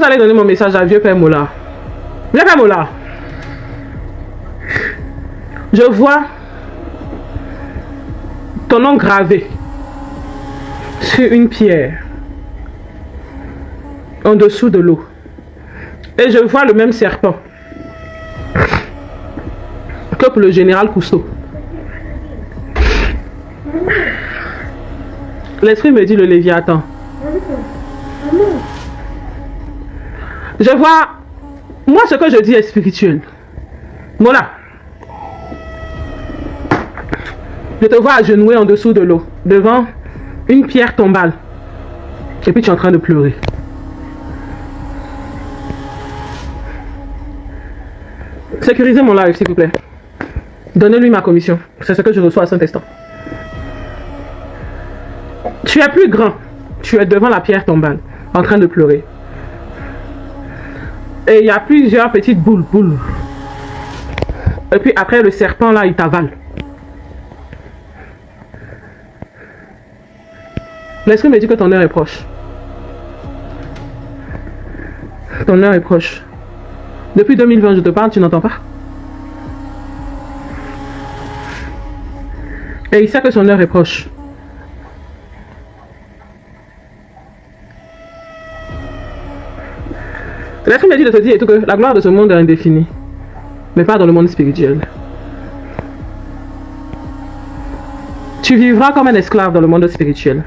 aller donner mon message à vieux Père Mola. Vieux Père Mola. Je vois ton nom gravé sur une pierre en dessous de l'eau. Et je vois le même serpent que pour le général Cousteau. L'esprit me dit le Léviathan. Je vois, moi ce que je dis est spirituel. Voilà. Je te vois agenouillé en dessous de l'eau, devant une pierre tombale. Et puis tu es en train de pleurer. Sécurisez mon live, s'il vous plaît. Donnez-lui ma commission. C'est ce que je reçois à Saint-Instant. Tu es plus grand. Tu es devant la pierre tombale, en train de pleurer. Et il y a plusieurs petites boules. Et puis après, le serpent, là, il t'avale. L'esprit me dit que ton heure est proche. Ton heure est proche. Depuis 2020, je te parle, tu n'entends pas. Et il sait que son heure est proche. L'esprit me dit de te dire que la gloire de ce monde est indéfinie, mais pas dans le monde spirituel. Tu vivras comme un esclave dans le monde spirituel.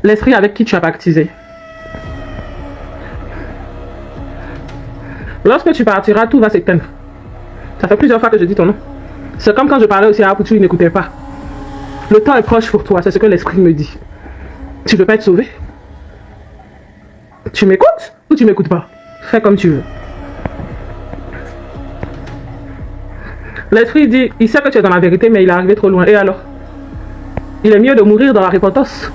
L'esprit avec qui tu as baptisé. Lorsque tu partiras, tout va s'éteindre. Ça fait plusieurs fois que je dis ton nom. C'est comme quand je parlais aussi à Aputu, il n'écoutait pas. Le temps est proche pour toi, c'est ce que l'esprit me dit. Tu ne veux pas être sauvé? Tu m'écoutes ou tu m'écoutes pas? Fais comme tu veux. L'esprit dit, il sait que tu es dans la vérité, mais il est arrivé trop loin. Et alors? Il est mieux de mourir dans la repentance,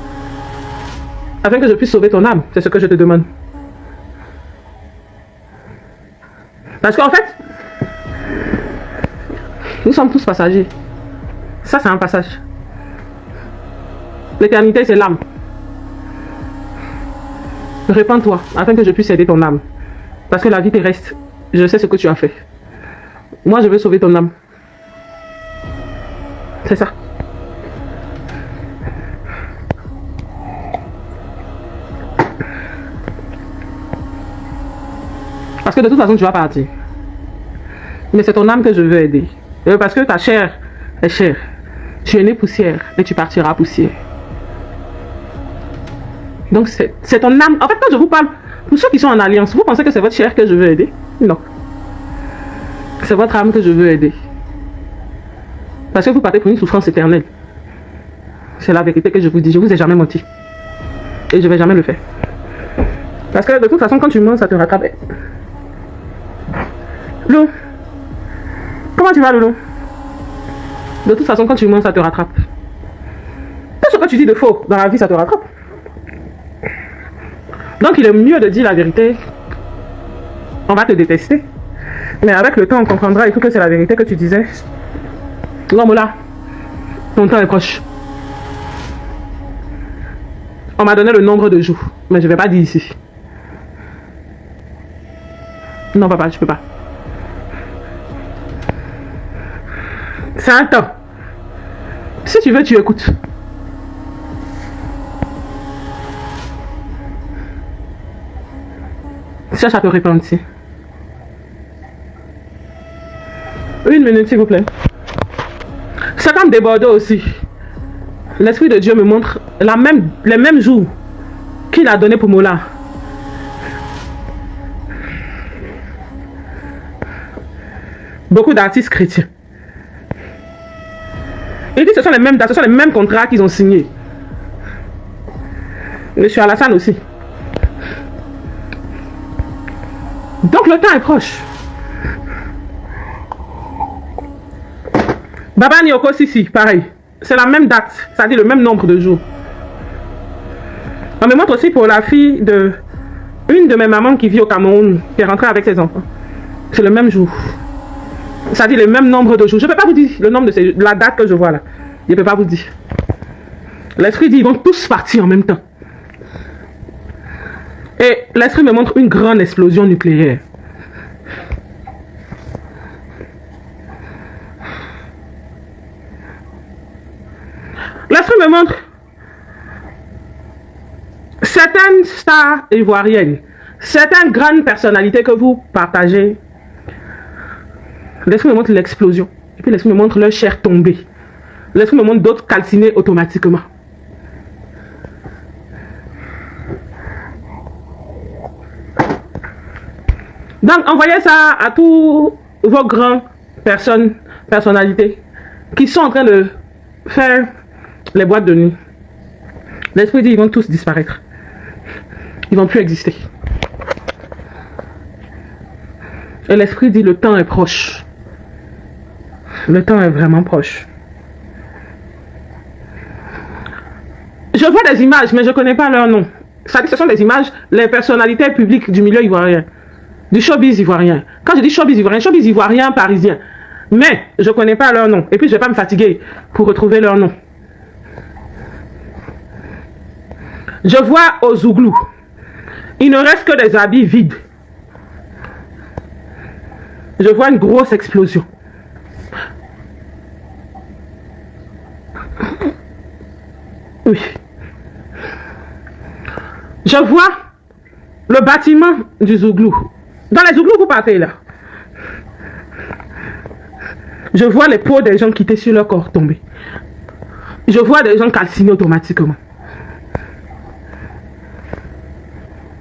afin que je puisse sauver ton âme. C'est ce que je te demande. Parce qu'en fait, nous sommes tous passagers. Ça, c'est un passage. L'éternité, c'est l'âme. Répands-toi, afin que je puisse aider ton âme. Parce que la vie terrestre, je sais ce que tu as fait. Moi, je veux sauver ton âme. C'est ça. Parce que de toute façon, tu vas partir. Mais c'est ton âme que je veux aider. Parce que ta chair est chair. Tu es né poussière et tu partiras poussière. Donc c'est ton âme. En fait, quand je vous parle, pour ceux qui sont en alliance, vous pensez que c'est votre chair que je veux aider? Non. C'est votre âme que je veux aider. Parce que vous partez pour une souffrance éternelle. C'est la vérité que je vous dis. Je vous ai jamais menti. Et je ne vais jamais le faire. Parce que de toute façon, quand tu mens, ça te rattrape. Lou, comment tu vas, Loulou? De toute façon, quand tu mens, ça te rattrape. Tout ce que tu dis de faux dans la vie, ça te rattrape. Donc, il est mieux de dire la vérité. On va te détester. Mais avec le temps, on comprendra et tout que c'est la vérité que tu disais. Non, là, ton temps est proche. On m'a donné le nombre de jours. Mais je ne vais pas dire ici. Non, papa, je ne peux pas. C'est un temps. Si tu veux, tu écoutes. Cherche à te repentir. Une minute, s'il vous plaît. C'est comme des Bordeaux aussi. L'Esprit de Dieu me montre les mêmes jours qu'il a donné pour Mola. Beaucoup d'artistes chrétiens. Il dit que ce sont les mêmes dates, ce sont les mêmes contrats qu'ils ont signés. Monsieur Alassane aussi. Donc le temps est proche. Baba Nyoko Sisi, pareil. C'est la même date, c'est-à-dire le même nombre de jours. On me montre aussi pour la fille de une de mes mamans qui vit au Cameroun, qui est rentrée avec ses enfants. C'est le même jour. C'est-à-dire le même nombre de jours. Je ne peux pas vous dire le nombre de la date que je vois là. Je ne peux pas vous dire. L'esprit dit ils vont tous partir en même temps. Et l'esprit me montre une grande explosion nucléaire. L'esprit me montre certaines stars ivoiriennes, certaines grandes personnalités que vous partagez. L'esprit me montre l'explosion. Et puis l'esprit me montre leur chair tombée. L'esprit me montre d'autres calcinés automatiquement. Donc, envoyez ça à tous vos grands personnalités qui sont en train de faire les boîtes de nuit. L'esprit dit ils vont tous disparaître. Ils vont plus exister. Et l'esprit dit le temps est proche. Le temps est vraiment proche. Je vois des images, mais je ne connais pas leur nom. Ça dit que ce sont des images, les personnalités publiques du milieu ivoirien. Du showbiz ivoirien. Quand je dis showbiz ivoirien parisien. Mais je ne connais pas leur nom. Et puis je ne vais pas me fatiguer pour retrouver leur nom. Je vois au Zouglou. Il ne reste que des habits vides. Je vois une grosse explosion. Oui. Je vois le bâtiment du Zouglou. Dans les Zouglous, vous partez là. Je vois les peaux des gens qui étaient sur leur corps tomber. Je vois des gens calcinés automatiquement.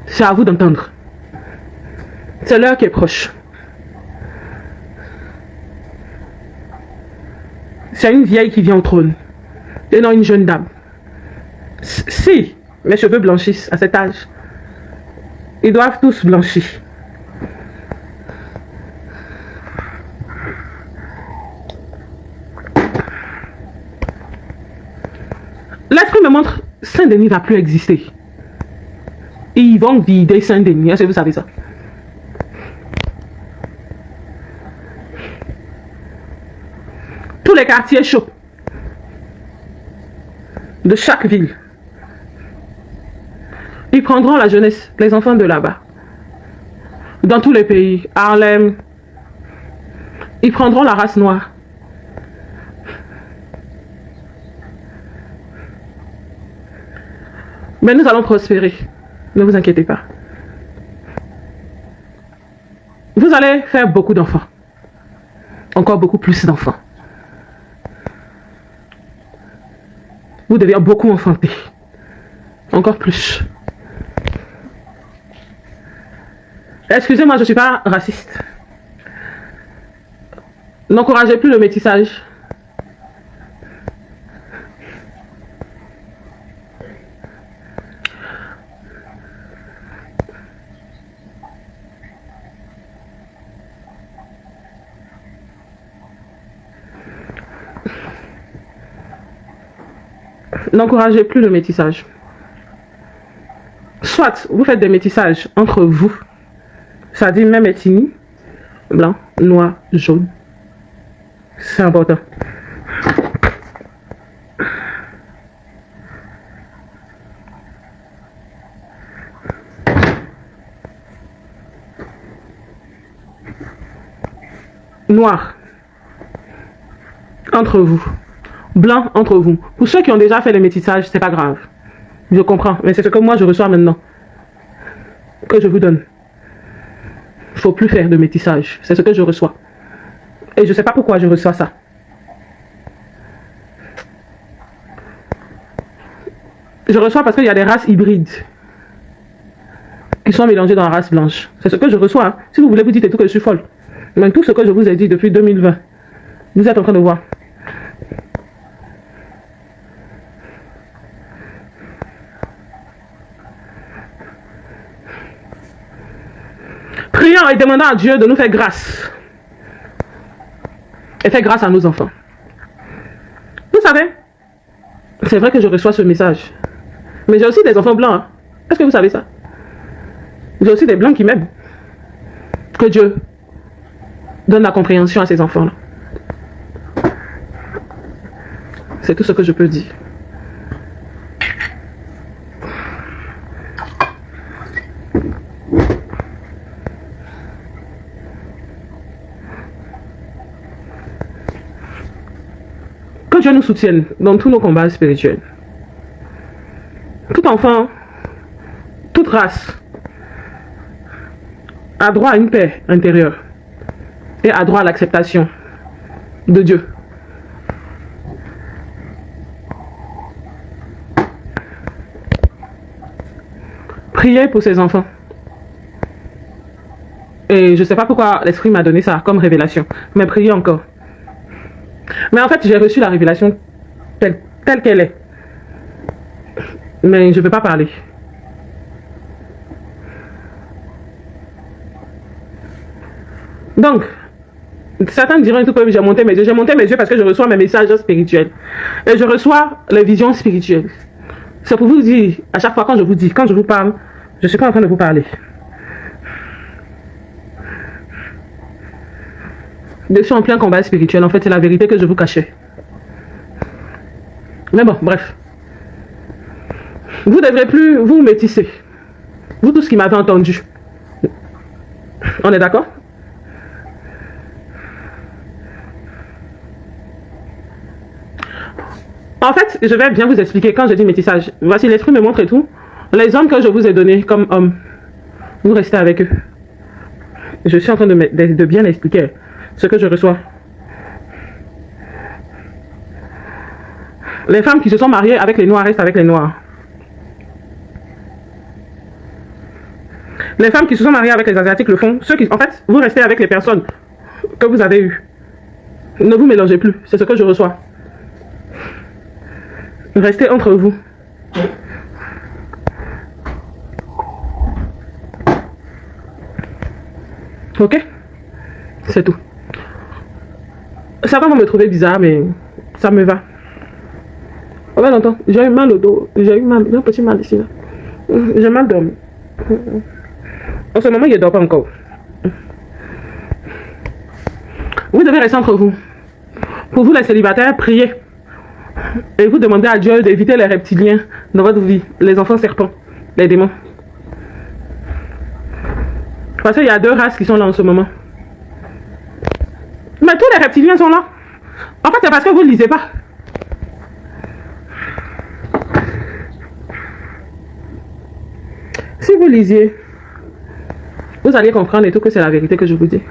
C'est à vous d'entendre. C'est l'heure qui est proche. C'est une vieille qui vient au trône. Et non une jeune dame. Si mes cheveux blanchissent à cet âge, ils doivent tous blanchir. L'esprit me montre Saint-Denis ne va plus exister. Ils vont vider Saint-Denis. Est-ce que vous savez ça? Tous les quartiers chauds de chaque ville, ils prendront la jeunesse, les enfants de là-bas. Dans tous les pays, Harlem, ils prendront la race noire. Mais nous allons prospérer. Ne vous inquiétez pas. Vous allez faire beaucoup d'enfants. Encore beaucoup plus d'enfants. Vous devez beaucoup enfanter. Encore plus. Excusez-moi, je ne suis pas raciste. N'encouragez plus le métissage. N'encouragez plus le métissage. Soit vous faites des métissages entre vous, ça dit même ethnie, blanc, noir, jaune. C'est important. Noir entre vous. Blanc entre vous. Pour ceux qui ont déjà fait le métissage, c'est pas grave. Je comprends, mais c'est ce que moi je reçois maintenant. Que je vous donne. Il ne faut plus faire de métissage. C'est ce que je reçois. Et je ne sais pas pourquoi je reçois ça. Je reçois parce qu'il y a des races hybrides qui sont mélangées dans la race blanche. C'est ce que je reçois. Hein. Si vous voulez, vous dites et tout que je suis folle. Mais tout ce que je vous ai dit depuis 2020, vous êtes en train de voir. Prions et demandons à Dieu de nous faire grâce. Et faire grâce à nos enfants. Vous savez, c'est vrai que je reçois ce message. Mais j'ai aussi des enfants blancs. Hein. Est-ce que vous savez ça? J'ai aussi des blancs qui m'aiment. Que Dieu donne la compréhension à ces enfants-là. C'est tout ce que je peux dire. Que Dieu nous soutienne dans tous nos combats spirituels. Tout enfant, toute race a droit à une paix intérieure et a droit à l'acceptation de Dieu. Priez pour ces enfants. Et je ne sais pas pourquoi l'Esprit m'a donné ça comme révélation, mais priez encore. Mais en fait, j'ai reçu la révélation telle qu'elle est. Mais je ne veux pas parler. Donc, certains diront tout comme j'ai monté mes yeux. J'ai monté mes yeux parce que je reçois mes messages spirituels. Et je reçois les visions spirituelles. C'est pour vous dire, à chaque fois quand je vous parle, je ne suis pas en train de vous parler. Je suis en plein combat spirituel. En fait, c'est la vérité que je vous cachais. Mais bon, bref. Vous ne devrez plus vous métisser. Vous tous qui m'avez entendu. On est d'accord? En fait, je vais bien vous expliquer quand je dis métissage. Voici, l'Esprit me montre et tout. Les hommes que je vous ai donnés comme hommes, vous restez avec eux. Je suis en train de bien expliquer ce que je reçois. Les femmes qui se sont mariées avec les Noirs restent avec les Noirs. Les femmes qui se sont mariées avec les Asiatiques le font. En fait, vous restez avec les personnes que vous avez eues. Ne vous mélangez plus. C'est ce que je reçois. Restez entre vous. Ok? C'est tout. Certains vont me trouver bizarre, mais ça me va. Oh ben longtemps, j'ai eu mal au dos. J'ai un petit mal ici. J'ai mal dormi. En ce moment, il ne dort pas encore. Vous devez rester entre vous. Pour vous, les célibataires, priez. Et vous demandez à Dieu d'éviter les reptiliens dans votre vie. Les enfants serpents, les démons. Parce qu'il y a 2 races qui sont là en ce moment. Mais tous les reptiliens sont là. En fait, c'est parce que vous ne lisez pas. Si vous lisiez, vous allez comprendre et tout que c'est la vérité que je vous dis.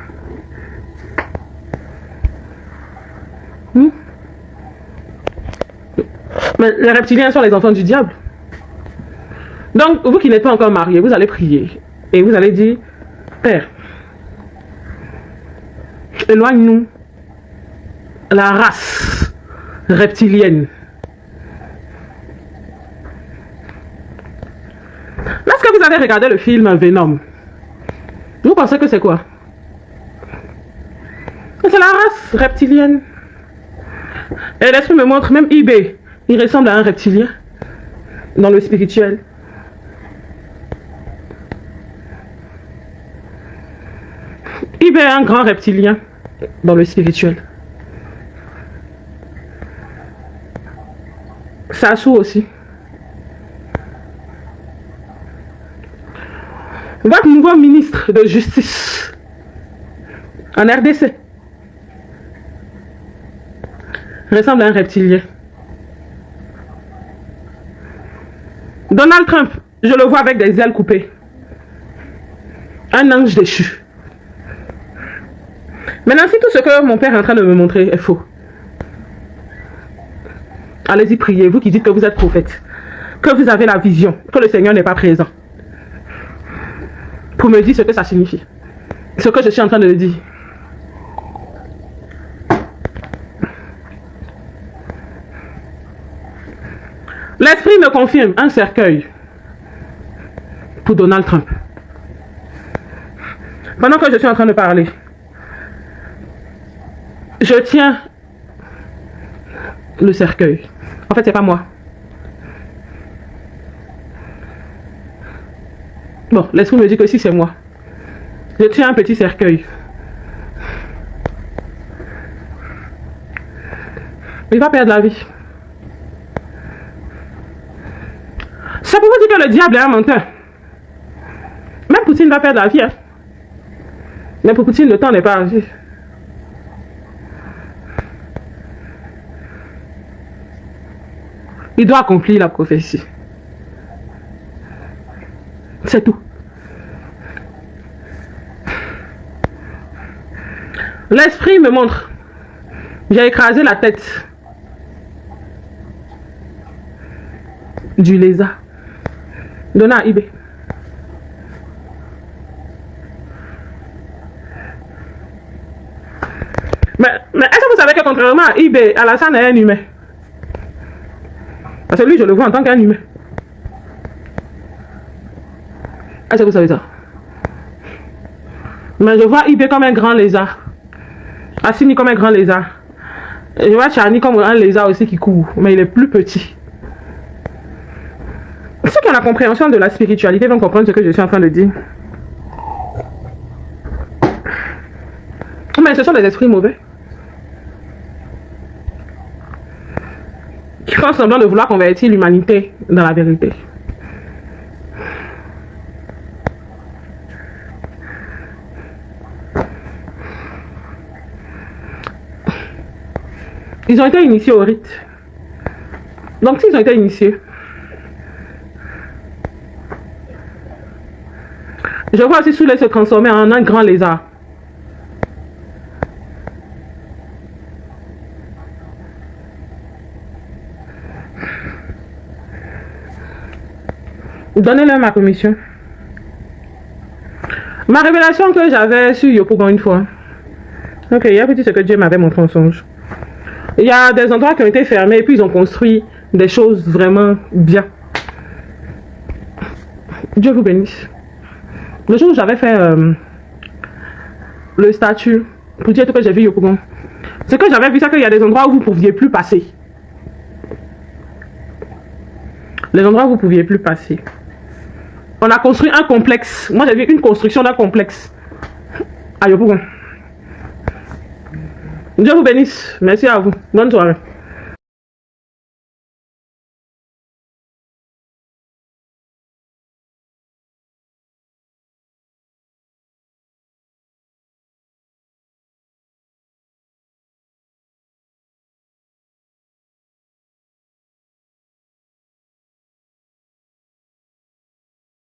Mais les reptiliens sont les enfants du diable. Donc, vous qui n'êtes pas encore mariés, vous allez prier. Et vous allez dire, Père, éloigne-nous la race reptilienne. Lorsque vous avez regardé le film Venom, vous pensez que c'est quoi? C'est la race reptilienne. Et l'esprit me montre, même eBay, il ressemble à un reptilien dans le spirituel. eBay est un grand reptilien dans le spirituel. Sassou aussi. Votre nouveau ministre de justice en RDC ressemble à un reptilien. Donald Trump, je le vois avec des ailes coupées. Un ange déchu. Maintenant, si tout ce que mon père est en train de me montrer est faux, allez-y priez, vous qui dites que vous êtes prophète, que vous avez la vision, que le Seigneur n'est pas présent, pour me dire ce que ça signifie, ce que je suis en train de dire. L'esprit me confirme un cercueil pour Donald Trump. Pendant que je suis en train de parler, je tiens le cercueil. En fait, c'est pas moi. Bon, l'esprit me dit que si c'est moi. Je tiens un petit cercueil. Il va perdre la vie. C'est pour vous dire que le diable est un menteur. Même Poutine va perdre la vie. Hein. Mais pour Poutine, le temps n'est pas arrivé. Il doit accomplir la prophétie. C'est tout. L'esprit me montre. J'ai écrasé la tête du lézard. Donné à eBay. Mais est-ce que vous savez que contrairement à eBay, Alassane est un humain? Parce que lui, je le vois en tant qu'un humain. Est-ce que vous savez ça? Mais je vois eBay comme un grand lézard. Assini comme un grand lézard. Et je vois Chani comme un lézard aussi qui court. Mais il est plus petit. Ceux qui ont la compréhension de la spiritualité vont comprendre ce que je suis en train de dire. Mais ce sont des esprits mauvais. Qui font semblant de vouloir convertir l'humanité dans la vérité. Ils ont été initiés au rite. Donc s'ils ont été initiés, je vois aussi Souley se transformer en un grand lézard. Donnez-leur ma commission. Ma révélation que j'avais sur Yopougon une fois. Ok, il y a petit ce que Dieu m'avait montré en songe. Il y a des endroits qui ont été fermés et puis ils ont construit des choses vraiment bien. Dieu vous bénisse. Le jour où j'avais fait le statut pour dire que j'ai vu Yopougon, ce que j'avais vu, c'est qu'il y a des endroits où vous ne pouviez plus passer. Les endroits où vous ne pouviez plus passer. On a construit un complexe. Moi, j'ai vu une construction d'un complexe à Yopougon. Dieu vous bénisse. Merci à vous. Bonne soirée.